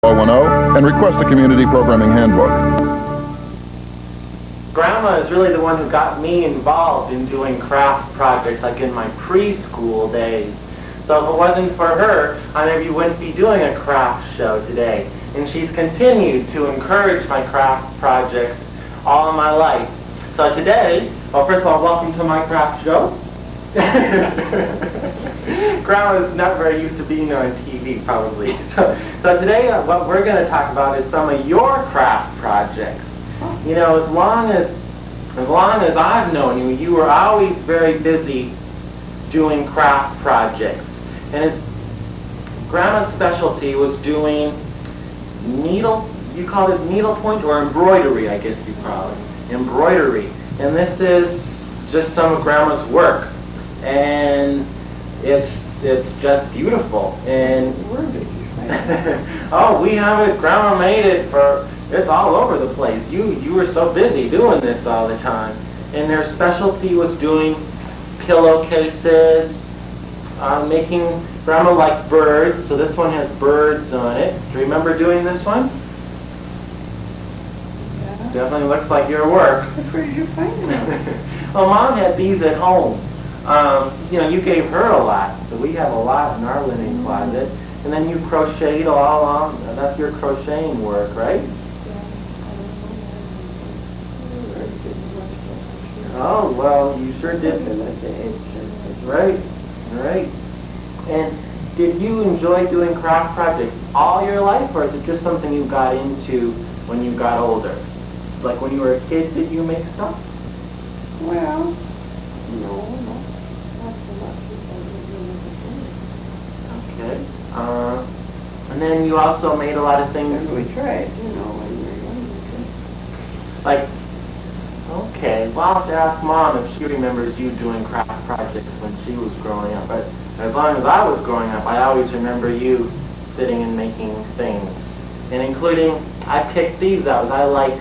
410 and request a community programming handbook. Grandma is really the one who got me involved in doing craft projects like in my preschool days. So if it wasn't for her, I maybe wouldn't be doing a craft show today. And she's continued to encourage my craft projects all my life. So today, well, first of all, welcome to my craft show. Grandma's not very used to being on TV, probably. So today, what we're going to talk about is some of your craft projects. You know, as long as I've known you, you were always very busy doing craft projects. And Grandma's specialty was doing you call it needlepoint or embroidery, I guess you call it. Embroidery. And this is just some of Grandma's work. And it's just beautiful. And oh, we have it. Grandma made it it's all over the place. You were so busy doing this all the time. And their specialty was doing pillowcases, making, Grandma liked birds, so this one has birds on it. Do you remember doing this one? Yeah. Definitely looks like your work. Where did you find them? Well, Mom had these at home. You know, you gave her a lot, so we have a lot in our linen closet. And then you crocheted all on. That's your crocheting work, right? Oh, well, you sure did. Right, right. And did you enjoy doing craft projects all your life, or is it just something you got into when you got older? Like when you were a kid, did you make stuff? Well, no, not so much. Okay. And then you also made a lot of things. And we tried, when we were younger. Like, okay, well, I'll have to ask Mom if she remembers you doing craft projects when she was growing up. But as long as I was growing up, I always remember you sitting and making things. And including, I picked these out. I like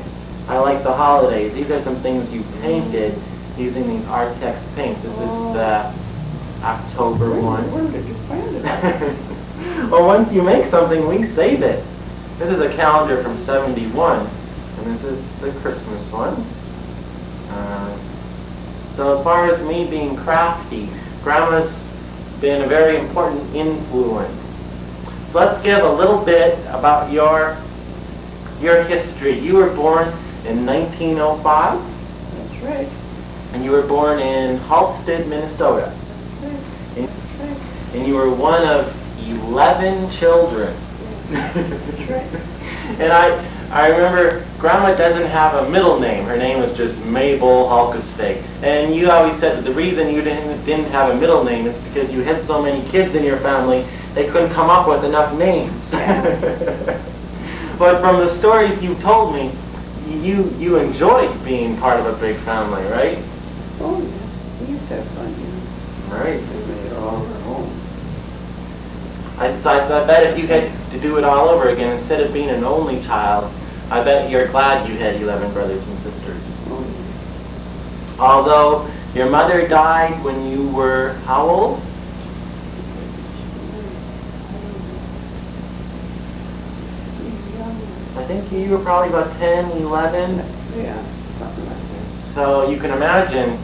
the holidays. These are some things you painted using these Artex paints. This is the October one. Where did you find it? Well, once you make something, we save it. This is a calendar from '71, and this is the Christmas one. So as far as me being crafty, Grandma's been a very important influence. So let's give a little bit about your history. You were born in 1905. That's right. And you were born in Halstead, Minnesota. That's right. And you were one of 11 children. That's right. And I remember Grandma doesn't have a middle name. Her name was just Mabel Halkesvig. And you always said that the reason you didn't have a middle name is because you had so many kids in your family, they couldn't come up with enough names. Yeah. But from the stories you told me, you enjoyed being part of a big family, right? Oh, yeah. We used to have fun, Right. We made it all our own. I bet if you had to do it all over again, instead of being an only child, I bet you're glad you had 11 brothers and sisters. Oh, yeah. Although your mother died when you were how old? I think you were probably about 10, 11. Yeah, something like that. So you can imagine,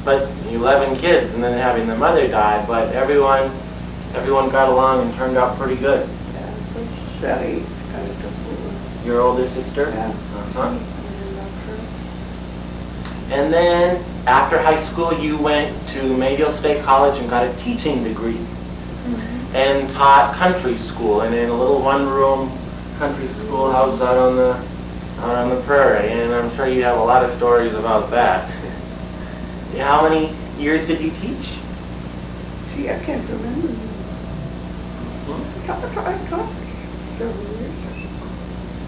but 11 kids and then having the mother die, but everyone got along and turned out pretty good. Yeah, but Sally kind of took over. Your older sister? Yeah. Uh-huh. And then after high school, you went to Mayfield State College and got a teaching degree. Mm-hmm. And taught country school, and in a little one-room country schoolhouse out on the prairie. And I'm sure you have a lot of stories about that. How many years did you teach? Gee, I can't remember. I taught several years.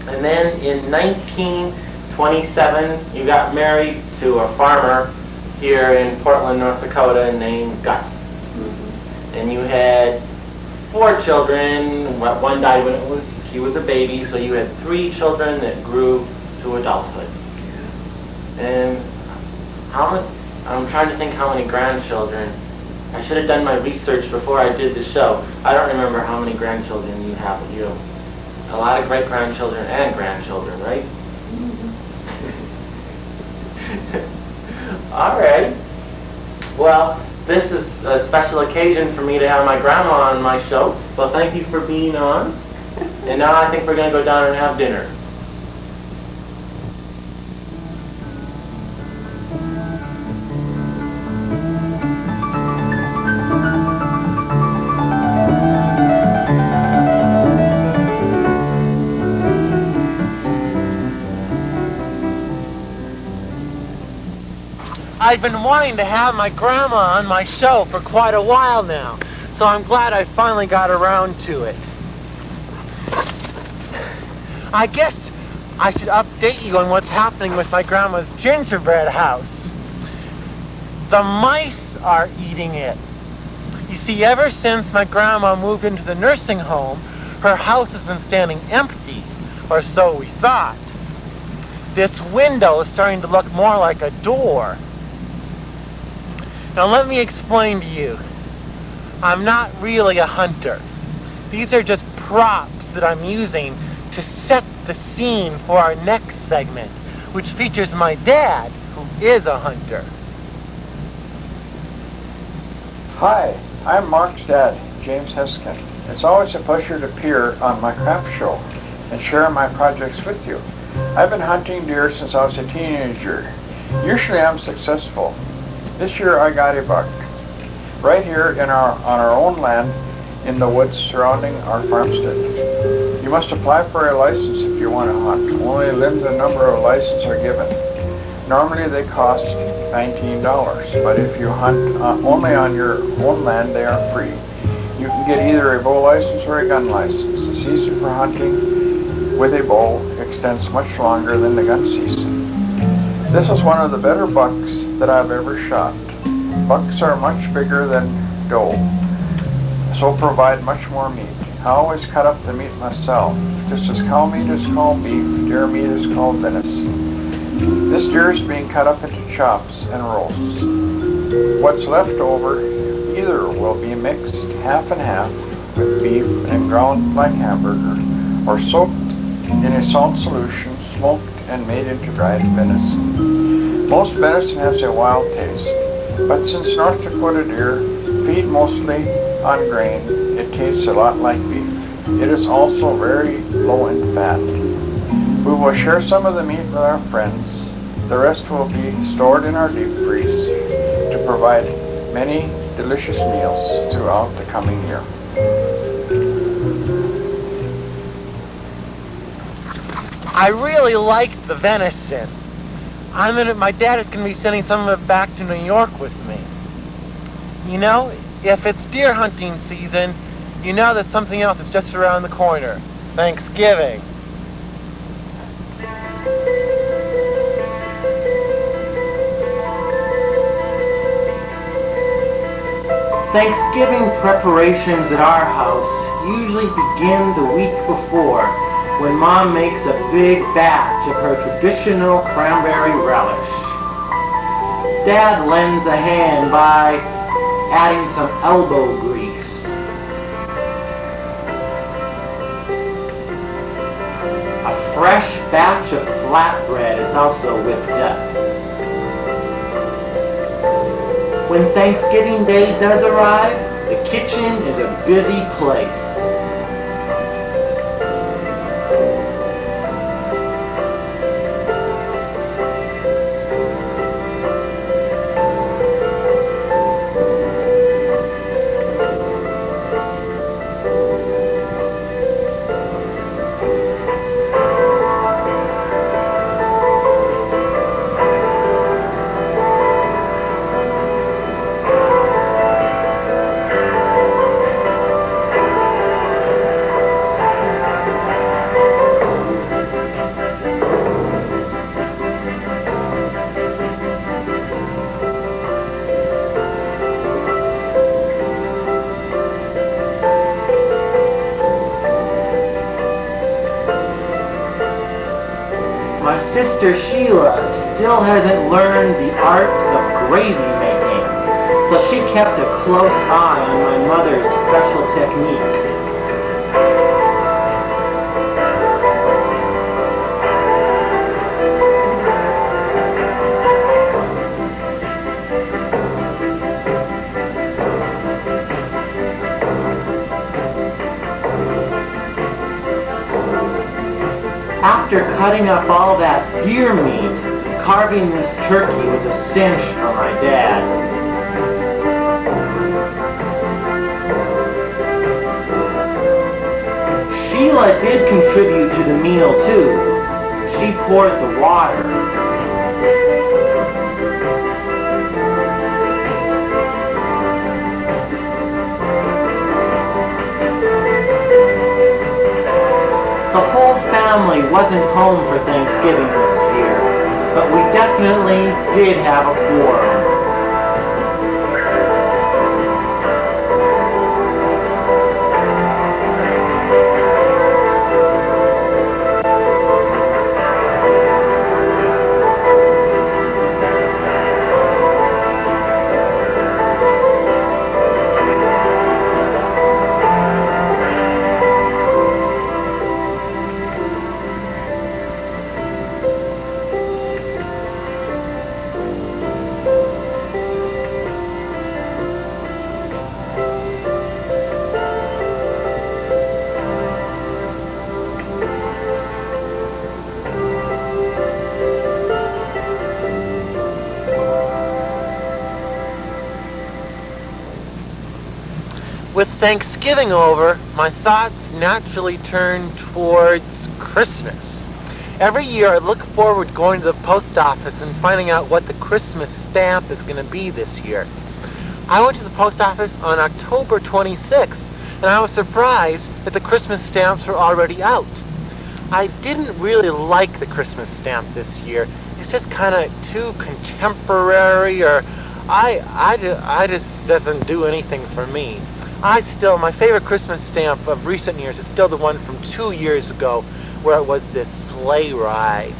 And then in 1927, you got married to a farmer here in Portland, North Dakota, named Gus. Mm-hmm. And you had 4 children. One died when he was a baby, so you had 3 children that grew to adulthood. And I'm trying to think how many grandchildren. I should have done my research before I did the show. I don't remember how many grandchildren you have. A lot of great-grandchildren and grandchildren, right? All right. Well, this is a special occasion for me to have my grandma on my show. So thank you for being on. And now I think we're going to go down and have dinner. I've been wanting to have my grandma on my show for quite a while now, so I'm glad I finally got around to it. I guess I should update you on what's happening with my grandma's gingerbread house. The mice are eating it. You see, ever since my grandma moved into the nursing home, her house has been standing empty, or so we thought. This window is starting to look more like a door. Now let me explain to you. I'm not really a hunter. These are just props that I'm using to set the scene for our next segment, which features my dad, who is a hunter. Hi, I'm Mark's dad, James Heskin. It's always a pleasure to appear on my craft show and share my projects with you. I've been hunting deer since I was a teenager. Usually I'm successful. This year I got a buck, right here on our own land in the woods surrounding our farmstead. You must apply for a license if you want to hunt. Only a limited number of licenses are given. Normally they cost $19, but if you hunt only on your own land, they are free. You can get either a bow license or a gun license. The season for hunting with a bow extends much longer than the gun season. This is one of the better bucks that I've ever shot. Bucks are much bigger than doe, so provide much more meat. I always cut up the meat myself. Just as cow meat is called beef, deer meat is called venison. This deer is being cut up into chops and roasts. What's left over either will be mixed half and half with beef and ground like hamburger, or soaked in a salt solution, smoked and made into dried venison. Most venison has a wild taste, but since North Dakota deer feed mostly on grain, it tastes a lot like beef. It is also very low in fat. We will share some of the meat with our friends. The rest will be stored in our deep freeze to provide many delicious meals throughout the coming year. I really like the venison. My dad is going to be sending some of it back to New York with me. You know, if it's deer hunting season, you know that something else is just around the corner. Thanksgiving. Thanksgiving preparations at our house usually begin the week before, when Mom makes a big batch of her traditional cranberry relish. Dad lends a hand by adding some elbow grease. A fresh batch of flatbread is also whipped up. When Thanksgiving Day does arrive, the kitchen is a busy place. Sister Sheila still hasn't learned the art of gravy making, so she kept a close eye on my mother's special technique. After cutting up all that deer meat, carving this turkey was a cinch for my dad. Sheila did contribute to the meal too. She poured the water. The whole family wasn't home for Thanksgiving this year, but we definitely did have a quorum. With Thanksgiving over, my thoughts naturally turn towards Christmas. Every year I look forward to going to the post office and finding out what the Christmas stamp is going to be this year. I went to the post office on October 26th, and I was surprised that the Christmas stamps were already out. I didn't really like the Christmas stamp this year. It's just kind of too contemporary, or I just doesn't do anything for me. My favorite Christmas stamp of recent years is still the one from 2 years ago, where it was this sleigh ride.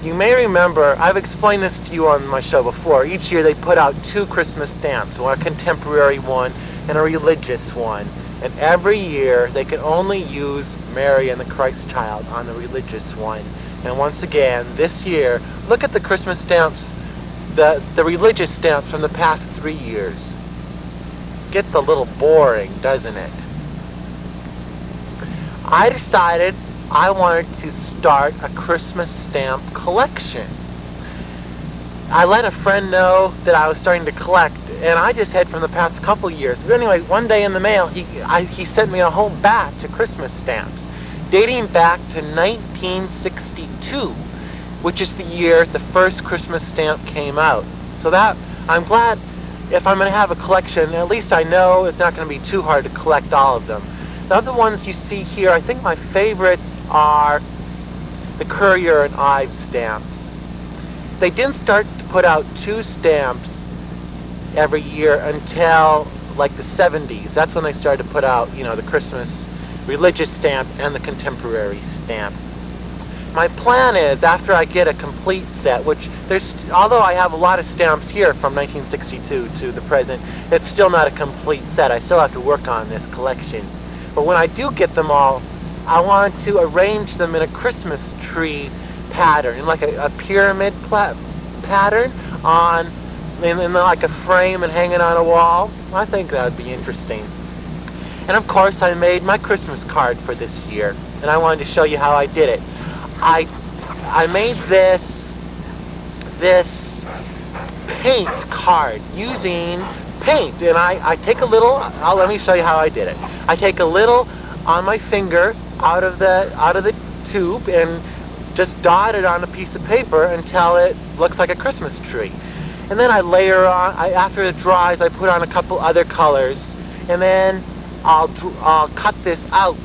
You may remember, I've explained this to you on my show before. Each year they put out 2 Christmas stamps, one a contemporary one and a religious one. And every year they can only use Mary and the Christ Child on the religious one. And once again, this year, look at the Christmas stamps, the religious stamps from the past 3 years. Gets a little boring, doesn't it? I decided I wanted to start a Christmas stamp collection. I let a friend know that I was starting to collect, and I just had from the past couple years. But anyway, one day in the mail, he sent me a whole batch of Christmas stamps, dating back to 1962, which is the year the first Christmas stamp came out. So I'm glad. If I'm going to have a collection, at least I know it's not going to be too hard to collect all of them. The other ones you see here, I think my favorites are the Courier and Ives stamps. They didn't start to put out 2 stamps every year until like the 70s. That's when they started to put out, the Christmas religious stamp and the contemporary stamp. My plan is, after I get a complete set, although I have a lot of stamps here from 1962 to the present, it's still not a complete set. I still have to work on this collection. But when I do get them all, I want to arrange them in a Christmas tree pattern, in like a pyramid pattern, in like a frame and hanging on a wall. I think that would be interesting. And of course, I made my Christmas card for this year, and I wanted to show you how I did it. I made this paint card using paint, and I take a little. Let me show you how I did it. I take a little on my finger out of the tube and just dot it on a piece of paper until it looks like a Christmas tree. And then I layer on. After it dries, I put on a couple other colors, and then I'll cut this out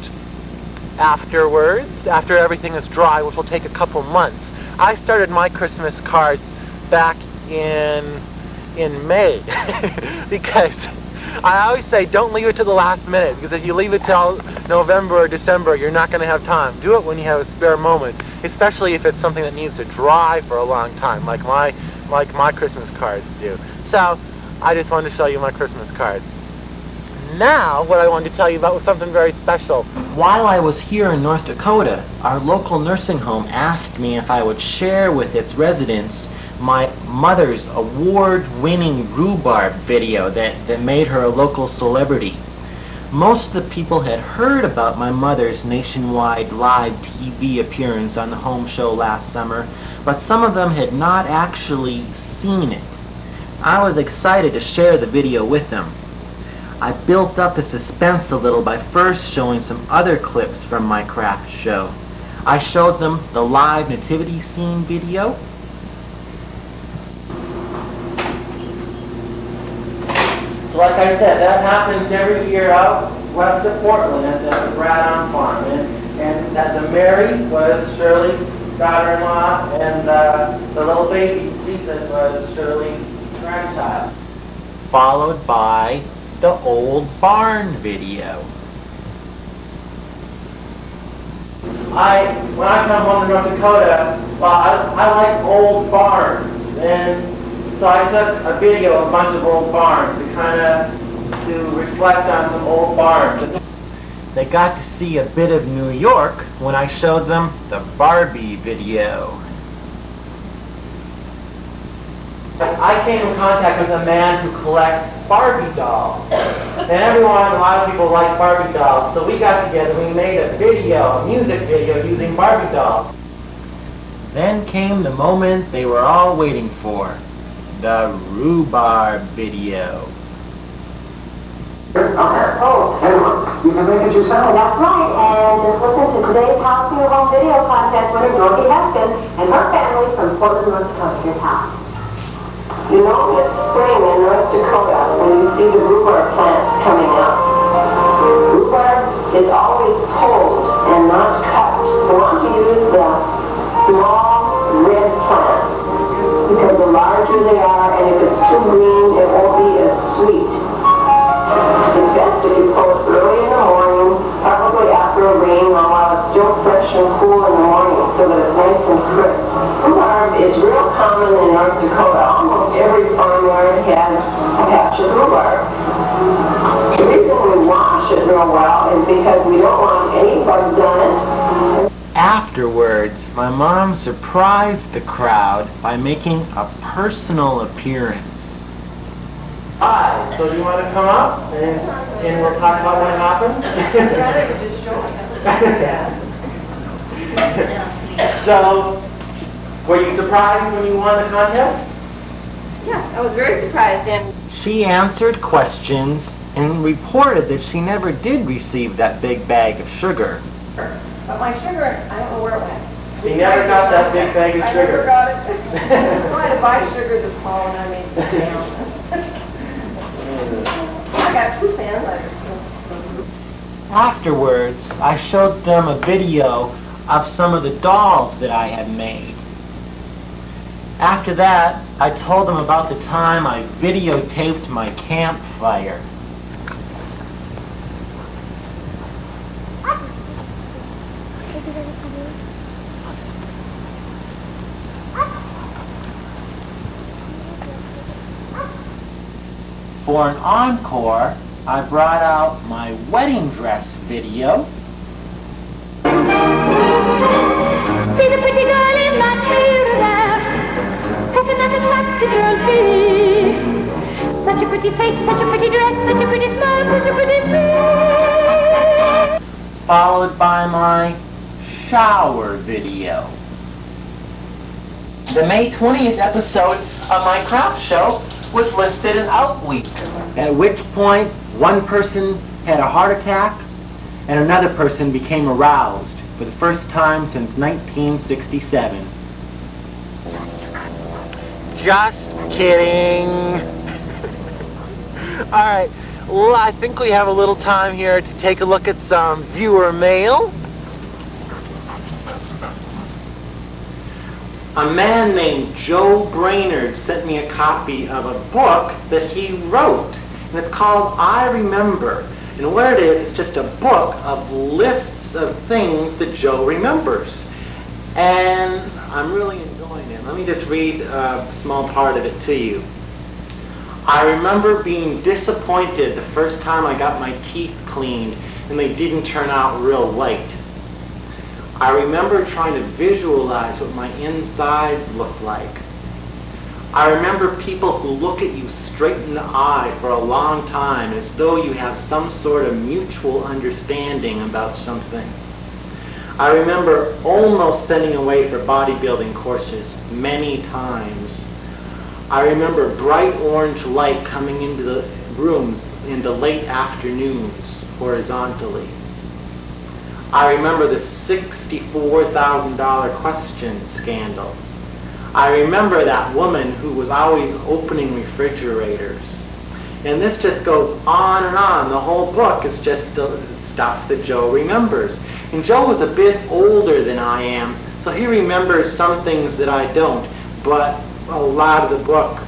afterwards, after everything is dry, which will take a couple months. I started my Christmas cards back in May because I always say don't leave it to the last minute, because if you leave it till November or December, you're not going to have time. Do it when you have a spare moment, especially if it's something that needs to dry for a long time, like my Christmas cards do. So I just wanted to show you my Christmas cards. Now, what I wanted to tell you about was something very special. While I was here in North Dakota, our local nursing home asked me if I would share with its residents my mother's award-winning rhubarb video that made her a local celebrity. Most of the people had heard about my mother's nationwide live TV appearance on the home show last summer, but some of them had not actually seen it. I was excited to share the video with them. I built up the suspense a little by first showing some other clips from my craft show. I showed them the live nativity scene video. Like I said, that happens every year out west of Portland at the Bradon Farm. And that the Mary was Shirley's daughter-in-law, and the little baby Jesus was Shirley's grandchild. Followed by the old barn video. When I come home to North Dakota, well, I like old barns, and so I took a video of a bunch of old barns to reflect on some old barns. They got to see a bit of New York when I showed them the Barbie video. I came in contact with a man who collects Barbie dolls. And a lot of people like Barbie dolls. So we got together and we made a music video using Barbie dolls. Then came the moment they were all waiting for. The rhubarb video. You can make it yourself. That's right, and just listen to today's House in Your Home video contest winner, Mark Heskin, and her family from Portland, North Dakota, your house. You know it's spring in North Dakota when you see the rhubarb plants coming up. Rhubarb is always pulled and not cut. So want to use the small red plants because the larger they are, and if it's too green, it won't be as sweet. It's best if you pull it early in the morning, probably after a rain, while it's still fresh and cool in the morning, so that it's nice and crisp. Rhubarb is real common in North Dakota. Almost every farmyard has a patch of rhubarb. The reason we wash it real well is because we don't want any bugs on it. Afterwards, my mom surprised the crowd by making a personal appearance. Hi, so do you want to come up and we'll talk about what happened? So, were you surprised when you won the contest? Yeah, I was very surprised, and She answered questions and reported that she never did receive that big bag of sugar. but my sugar, I don't know where it went. You never got that big bag of I sugar. never got it. I tried to buy sugar this fall, and I made it down. I got 2 cents. Afterwards, I showed them a video of some of the dolls that I had made. After that, I told them about the time I videotaped my campfire. For an encore, I brought out my wedding dress video. See the pretty girl in my photograph. Coconut attracts the girl see. Such a pretty face, such a pretty dress, such a pretty smile, such a pretty face. Followed by my shower video. The May 20th episode of my craft show was listed an out week, at which point one person had a heart attack and another person became aroused for the first time since 1967. Just kidding. Alright, well, I think we have a little time here to take a look at some viewer mail. A man named Joe Brainerd sent me a copy of a book that he wrote, and it's called I Remember. And what it is, it's just a book of lists of things that Joe remembers. And I'm really enjoying it. Let me just read a small part of it to you. I remember being disappointed the first time I got my teeth cleaned and they didn't turn out real white. I remember trying to visualize what my insides look like. I remember people who look at you straight in the eye for a long time, as though you have some sort of mutual understanding about something. I remember almost sending away for bodybuilding courses many times. I remember bright orange light coming into the rooms in the late afternoons horizontally. I remember the $64,000 question scandal. I remember that woman who was always opening refrigerators. And this just goes on and on. The whole book is just the stuff that Joe remembers. And Joe was a bit older than I am, so he remembers some things that I don't. But a lot of the book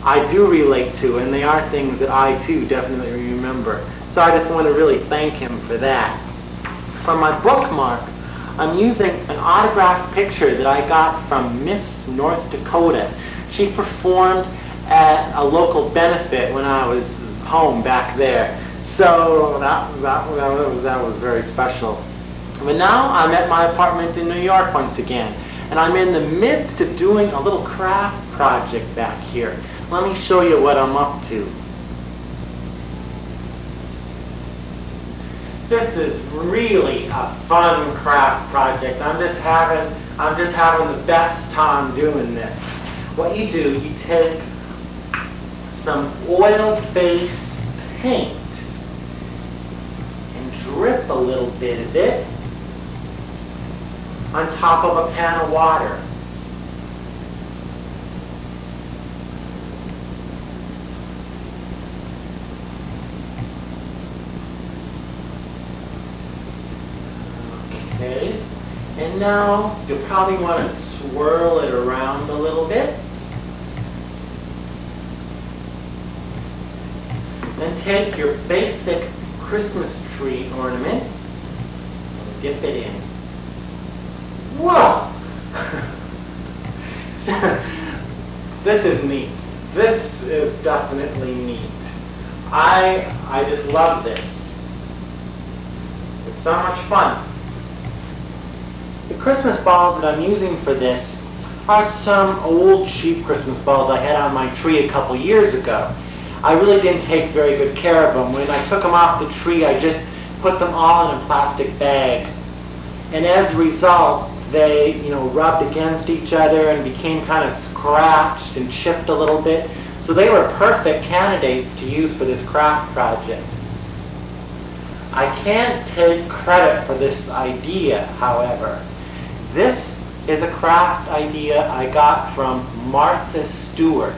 I do relate to, and they are things that I too definitely remember. So I just want to really thank him for that. For my bookmark, I'm using an autographed picture that I got from Miss North Dakota. She performed at a local benefit when I was home back there. So that was very special. But now I'm at my apartment in New York once again, and I'm in the midst of doing a little craft project back here. Let me show you what I'm up to. This is really a fun craft project. I'm just having the best time doing this. What you do, you take some oil-based paint and drip a little bit of it on top of a pan of water. Okay, and now you'll probably want to swirl it around a little bit. Then take your basic Christmas tree ornament and dip it in. Whoa! This is neat. This is definitely neat. I just love this. It's so much fun. The Christmas balls that I'm using for this are some old cheap Christmas balls I had on my tree a couple years ago. I really didn't take very good care of them. When I took them off the tree, I just put them all in a plastic bag. And as a result, they, rubbed against each other and became kind of scratched and chipped a little bit. So they were perfect candidates to use for this craft project. I can't take credit for this idea, however. This is a craft idea I got from Martha Stewart.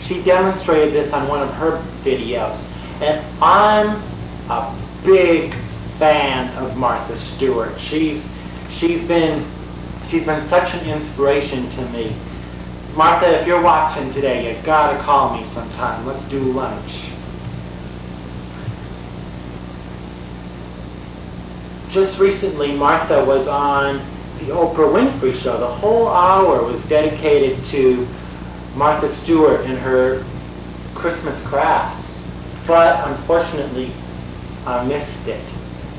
She demonstrated this on one of her videos. And I'm a big fan of Martha Stewart. She's been such an inspiration to me. Martha, if you're watching today, you gotta call me sometime. Let's do lunch. Just recently, Martha was on the Oprah Winfrey Show. The whole hour was dedicated to Martha Stewart and her Christmas crafts. But unfortunately, I missed it.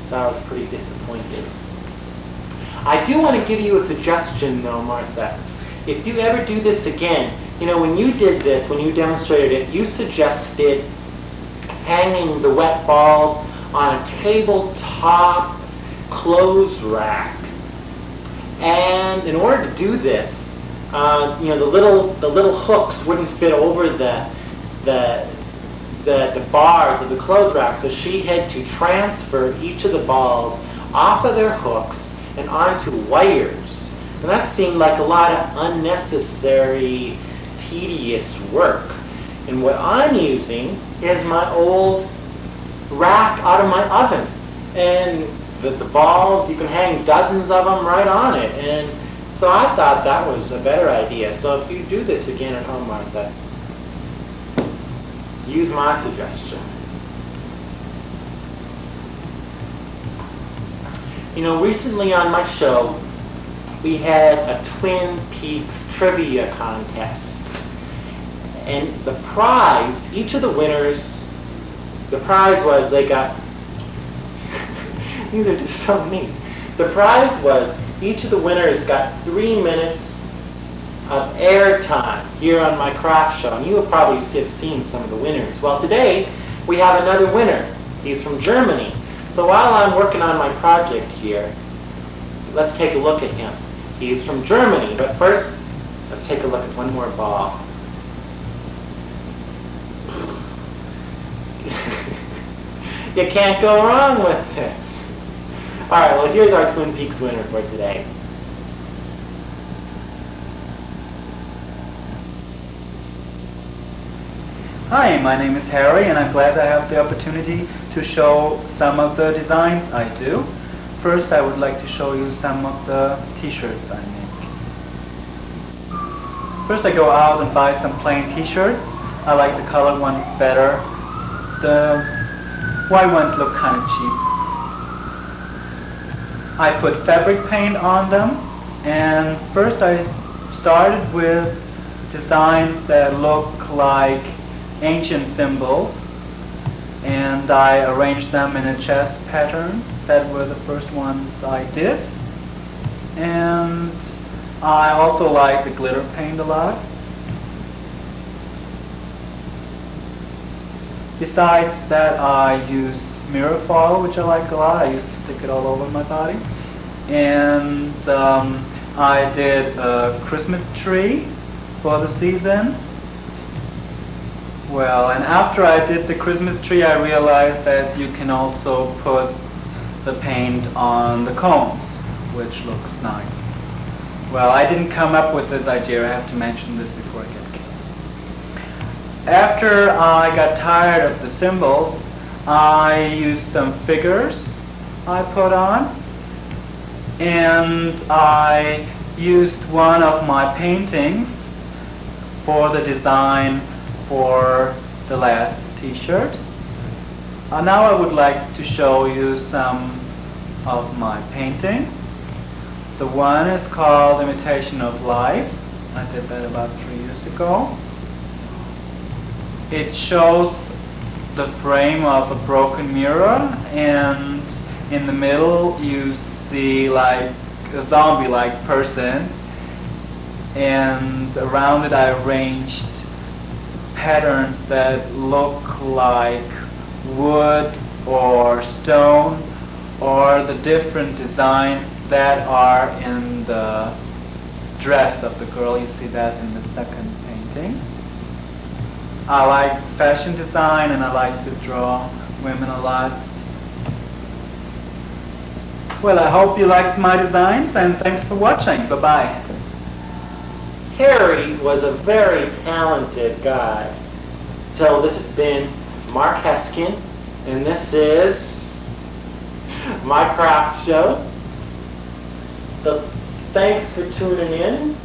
So I was pretty disappointed. I do want to give you a suggestion though, Martha. If you ever do this again, when you did this, when you demonstrated it, you suggested hanging the wet balls on a tabletop clothes rack. And in order to do this, the little hooks wouldn't fit over the bars of the clothes rack, so she had to transfer each of the balls off of their hooks and onto wires. And that seemed like a lot of unnecessary, tedious work. And what I'm using is my old rack out of my oven. And the balls, you can hang dozens of them right on it. And so I thought that was a better idea. So if you do this again at home, Martha, use my suggestion. Recently on my show, we had a Twin Peaks trivia contest. And the prize, each of the winners, the prize was they got, these are just so neat. The prize was each of the winners got 3 minutes of airtime here on my craft show, and you have probably have seen some of the winners. Well, today we have another winner. He's from Germany. So while I'm working on my project here, let's take a look at him. He's from Germany, but first, let's take a look at one more ball. You can't go wrong with this. All right, well, here's our Twin Peaks winner for today. Hi, my name is Harry, and I'm glad I have the opportunity to show some of the designs I do. First, I would like to show you some of the t-shirts I make. First, I go out and buy some plain t-shirts. I like the colored ones better. The white ones look kind of cheap. I put fabric paint on them, and first I started with designs that look like ancient symbols, and I arranged them in a chess pattern. That were the first ones I did. And I also like the glitter paint a lot. Besides that, I use mirror foil, which I like a lot. I used to stick it all over my body. And I did a Christmas tree for the season. Well, and after I did the Christmas tree, I realized that you can also put the paint on the cones, which looks nice. Well, I didn't come up with this idea. I have to mention this before I get killed. After I got tired of the symbols, I used some figures I put on, and I used one of my paintings for the design for the last t-shirt. Now I would like to show you some of my painting. The one is called Imitation of Life. I did that about 3 years ago. It shows the frame of a broken mirror, and in the middle you see like a zombie-like person, and around it I arranged patterns that look like wood or stone, or the different designs that are in the dress of the girl. You see that in the second painting. I like fashion design, and I like to draw women a lot. Well, I hope you liked my designs, and thanks for watching. Bye-bye. Harry was a very talented guy. So this has been Mark Heskin, and this is my craft show. So thanks for tuning in,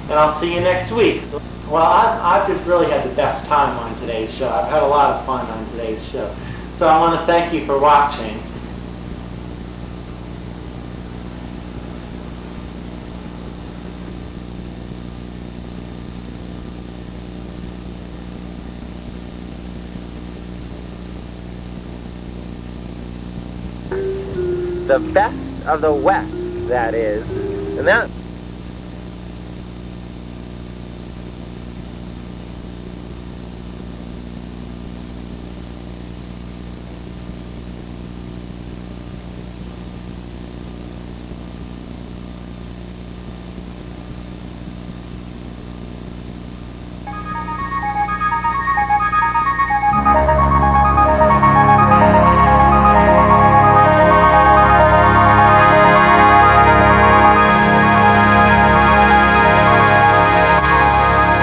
and I'll see you next week. Well, I've just really had the best time on today's show. I've had a lot of fun on today's show. So I want to thank you for watching. The best of the West, that is. And that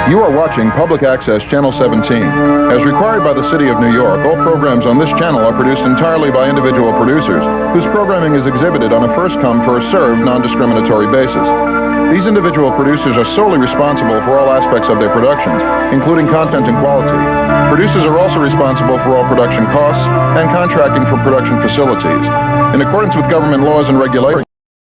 You are watching Public Access Channel 17. As required by the City of New York, all programs on this channel are produced entirely by individual producers, whose programming is exhibited on a first-come, first-served, non-discriminatory basis. These individual producers are solely responsible for all aspects of their productions, including content and quality. Producers are also responsible for all production costs and contracting for production facilities. In accordance with government laws and regulations,